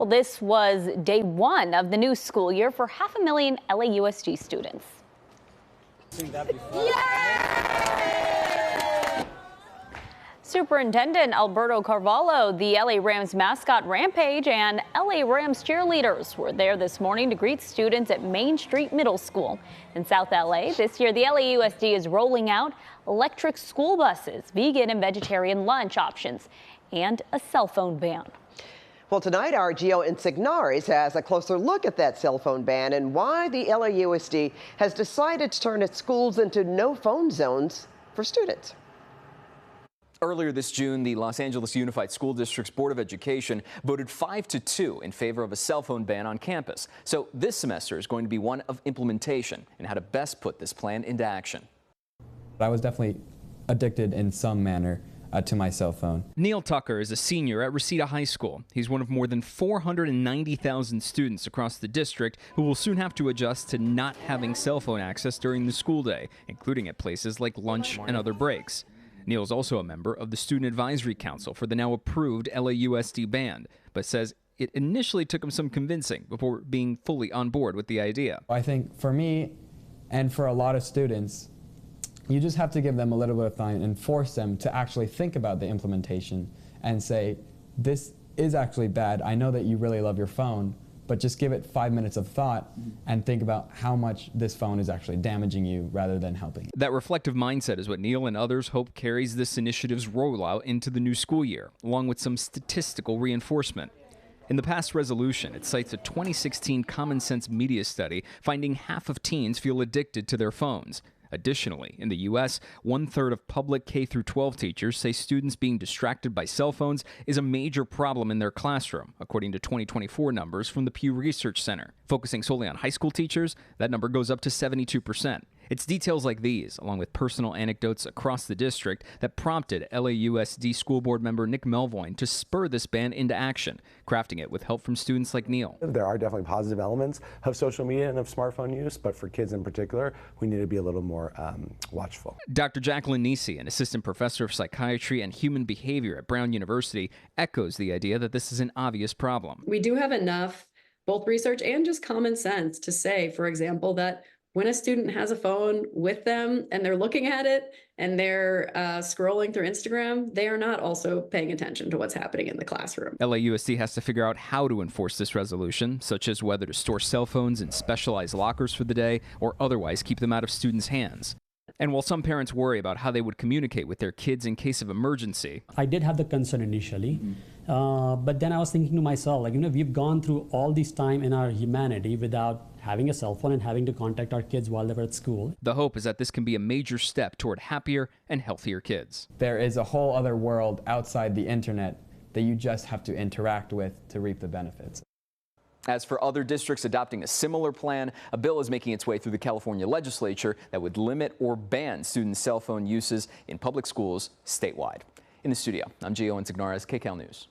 Well, this was day one of the new school year for 500,000 LAUSD students. Superintendent Alberto Carvalho, the LA Rams mascot Rampage, and LA Rams cheerleaders were there this morning to greet students at Main Street Middle School in South LA. This year, the LAUSD is rolling out electric school buses, vegan and vegetarian lunch options, and a cell phone ban. Well, tonight our Gio Insignares has a closer look at that cell phone ban and why the LAUSD has decided to turn its schools into no phone zones for students. Earlier this June, the Los Angeles Unified School District's Board of Education voted 5-2 in favor of a cell phone ban on campus. So this semester is going to be one of implementation and how to best put this plan into action. I was definitely addicted in some manner to my cell phone. Neil Tucker is a senior at Reseda High School. He's one of more than 490,000 students across the district who will soon have to adjust to not having cell phone access during the school day, including at places like lunch and other breaks. Neil is also a member of the Student Advisory Council for the now approved LAUSD ban, but says it initially took him some convincing before being fully on board with the idea. I think for me and for a lot of students, you just have to give them a little bit of time and force them to actually think about the implementation and say, this is actually bad. I know that you really love your phone, but just give it 5 minutes of thought and think about how much this phone is actually damaging you rather than helping. That reflective mindset is what Neil and others hope carries this initiative's rollout into the new school year, along with some statistical reinforcement. In the past resolution, it cites a 2016 Common Sense media study finding half of teens feel addicted to their phones. Additionally, in the U.S., 1/3 of public K-12 teachers say students being distracted by cell phones is a major problem in their classroom, according to 2024 numbers from the Pew Research Center. Focusing solely on high school teachers, that number goes up to 72%. It's details like these, along with personal anecdotes across the district, that prompted LAUSD school board member Nick Melvoin to spur this ban into action, crafting it with help from students like Neil. There are definitely positive elements of social media and of smartphone use, but for kids in particular, we need to be a little more watchful. Dr. Jacqueline Nisi, an assistant professor of psychiatry and human behavior at Brown University, echoes the idea that this is an obvious problem. We do have enough, both research and just common sense, to say, for example, that when a student has a phone with them and they're looking at it and they're scrolling through Instagram, they are not also paying attention to what's happening in the classroom. LAUSD has to figure out how to enforce this resolution, such as whether to store cell phones in specialized lockers for the day or otherwise keep them out of students' hands. And while some parents worry about how they would communicate with their kids in case of emergency, I did have the concern initially, but then I was thinking to myself, like, we've gone through all this time in our humanity without having a cell phone and having to contact our kids while they were at school. The hope is that this can be a major step toward happier and healthier kids. There is a whole other world outside the internet that you just have to interact with to reap the benefits. As for other districts adopting a similar plan, a bill is making its way through the California legislature that would limit or ban students' cell phone uses in public schools statewide. In the studio, I'm Gio Insignares, KCAL News.